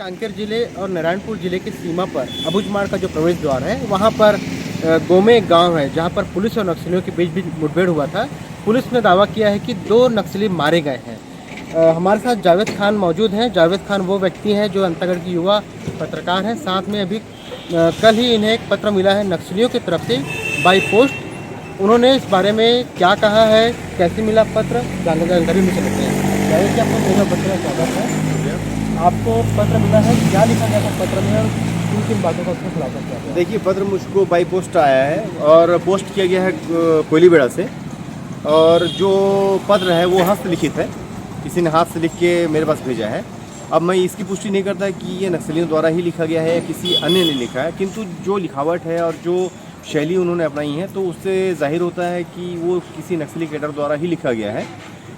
कांकेर जिले और नारायणपुर जिले की सीमा पर अबूझमाड़ का जो प्रवेश द्वार है वहाँ पर गोमे गांव है जहाँ पर पुलिस और नक्सलियों के बीच भी मुठभेड़ हुआ था। पुलिस ने दावा किया है कि 2 नक्सली मारे गए हैं। हमारे साथ जावेद खान मौजूद हैं। जावेद खान वो व्यक्ति हैं जो अंतागढ़ की युवा पत्रकार हैं। साथ में अभी कल ही इन्हें एक पत्र मिला है नक्सलियों की तरफ से बाई पोस्ट। उन्होंने इस बारे में क्या कहा है, कैसे मिला पत्र, जानकारी में चलते हैं। जावेद जी, आपको मेरा पत्र स्वागत है। आपको पत्र मिला है, क्या लिखा गया था पत्र में और किन किन बातों का उसमें खुलासा किया गया? देखिए, पत्र मुझको बाई पोस्ट आया है और पोस्ट किया गया है कोयलीबेड़ा से। और जो पत्र है वो हस्तलिखित है, किसी ने हाथ से लिख के मेरे पास भेजा है। अब मैं इसकी पुष्टि नहीं करता कि ये नक्सलियों द्वारा ही लिखा गया है या किसी अन्य ने लिखा है, किंतु जो लिखावट है और जो शैली उन्होंने अपनाई है तो उससे जाहिर होता है कि वो किसी नक्सली कैडर द्वारा ही लिखा गया है।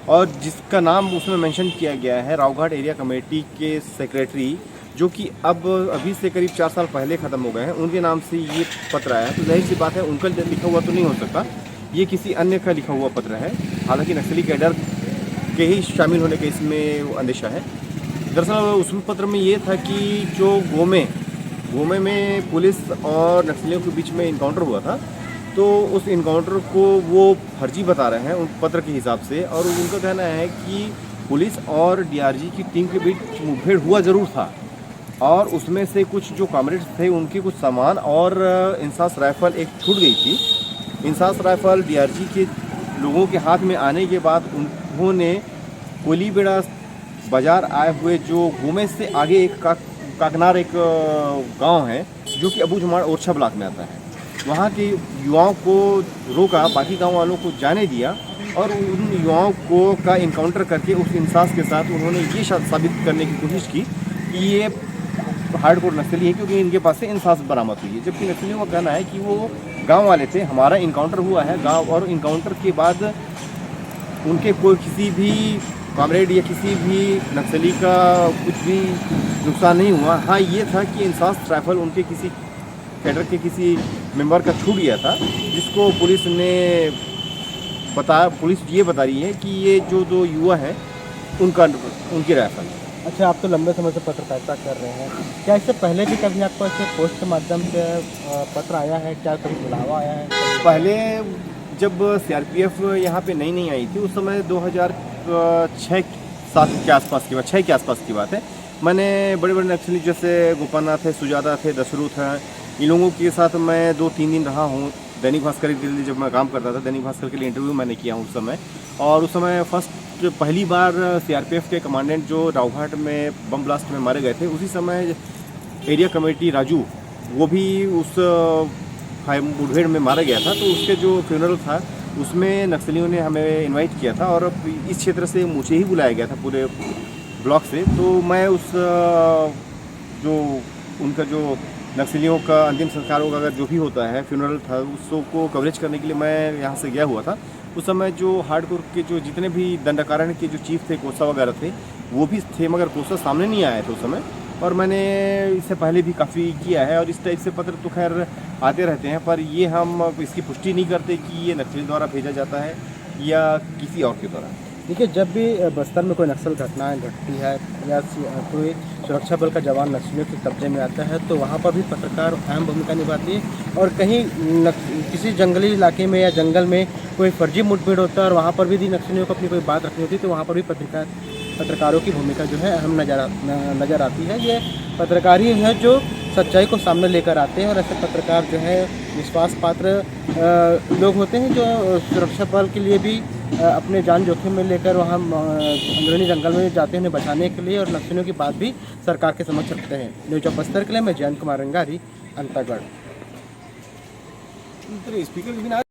और जिसका नाम उसमें मेंशन किया गया है रावघाट एरिया कमेटी के सेक्रेटरी, जो कि अब अभी से करीब 4 साल पहले ख़त्म हो गए हैं, उनके नाम से ये पत्र आया है। तो जाहिर सी बात है उनका लिखा हुआ तो नहीं हो सकता, ये किसी अन्य का लिखा हुआ पत्र है। हालांकि नक्सली कैडर के ही शामिल होने का इसमें अंदेशा है। दरअसल उस पत्र में ये था कि जो गोमे में पुलिस और नक्सलियों के बीच में इनकाउंटर हुआ था, तो उस इनकाउंटर को वो फर्जी बता रहे हैं उन पत्र के हिसाब से। और उनका कहना है कि पुलिस और डीआरजी की टीम के बीच मुठभेड़ हुआ ज़रूर था और उसमें से कुछ जो कॉमरेड्स थे उनके कुछ सामान और इंसास राइफल एक छूट गई थी। इंसास राइफल डीआरजी के लोगों के हाथ में आने के बाद उन्होंने कोयलीबेड़ा बाज़ार आए हुए जो गोमे से आगे एक काकनार एक गांव है जो कि अबूझमाड़ ओरछा ब्लॉक में आता है, वहाँ के युवाओं को रोका, बाकी गांव वालों को जाने दिया और उन युवाओं को का इनकाउंटर करके उस इंसास के साथ उन्होंने ये साबित करने की कोशिश की कि ये हार्डकोर नक्सली है, क्योंकि इनके पास से इंसास बरामद हुई है। जबकि नक्सलियों का कहना है कि वो गांव वाले थे, हमारा इनकाउंटर हुआ है गांव, और इनकाउंटर के बाद उनके कोई किसी भी कॉमरेड या किसी भी नक्सली का कुछ भी नुकसान नहीं हुआ। हाँ, ये था कि इंसास राइफल उनके किसी कैडर के किसी मेंबर का छूट गया था, जिसको पुलिस ने बताया। पुलिस ये बता रही है कि ये जो 2 युवा हैं उनकी राइफल। अच्छा, आप तो लंबे समय से पत्रकारिता कर रहे हैं, क्या इससे पहले भी कभी आपको ऐसे पोस्ट के माध्यम से पत्र आया है? क्या कभी बुलावा आया है? पहले जब सीआरपीएफ यहाँ पे नई आई थी, उस समय 2006-7 के आसपास की बात, 6 के आसपास की बात है। मैंने बड़े बड़े नक्सली जैसे गोपालनाथ थे, सुजाता थे, दशरूथ हैं, इन लोगों के साथ मैं 2-3 दिन रहा हूँ। दैनिक भास्कर के लिए जब मैं काम करता था, दैनिक भास्कर के लिए इंटरव्यू मैंने किया हूँ उस समय। और उस समय पहली बार सीआरपीएफ के कमांडेंट जो रावघाट में बम ब्लास्ट में मारे गए थे, उसी समय एरिया कमेटी राजू वो भी उस मुठभेड़ में मारा गया था। तो उसके जो फ्यूनरल था उसमें नक्सलियों ने हमें इनवाइट किया था और इस क्षेत्र से मुझे ही बुलाया गया था पूरे ब्लॉक से। तो मैं उस जो उनका जो नक्सलियों का अंतिम संस्कार होगा, अगर जो भी होता है फ्यूनरल था, उसको कवरेज करने के लिए मैं यहाँ से गया हुआ था। उस समय जो हार्डकोर के जो जितने भी दंडाकारण के जो चीफ थे, कोसा वगैरह थे, वो भी थे, मगर कोसा सामने नहीं आया था उस समय। और मैंने इससे पहले भी काफ़ी किया है और इस टाइप से पत्र तो खैर आते रहते हैं, पर ये हम इसकी पुष्टि नहीं करते कि ये नक्सली द्वारा भेजा जाता है या किसी और के द्वारा। देखिए, जब भी बस्तर में कोई नक्सल घटनाएं घटती है या कोई सुरक्षा बल का जवान नक्सलियों के कब्जे में आता है, तो वहाँ पर भी पत्रकार अहम भूमिका निभाती है। और कहीं किसी जंगली इलाके में या जंगल में कोई फर्जी मुठभेड़ होता है और वहाँ पर भी नक्सलियों को अपनी कोई बात रखनी होती है, तो वहाँ पर भी पत्रकारों की भूमिका जो है अहम नज़र आती है। ये पत्रकार ही है जो सच्चाई को सामने लेकर आते हैं और ऐसे पत्रकार जो है विश्वास पात्र लोग होते हैं, जो सुरक्षा बल के लिए भी अपने जान जोखिम में लेकर वहाँ अंदरूनी जंगल में जाते हैं उन्हें बचाने के लिए, और नक्सलियों की बात भी सरकार के समक्ष रखते हैं। न्यूज़ ऑफ बस्तर के लिए मैं जयंत कुमार रंगारी, अंतागढ़।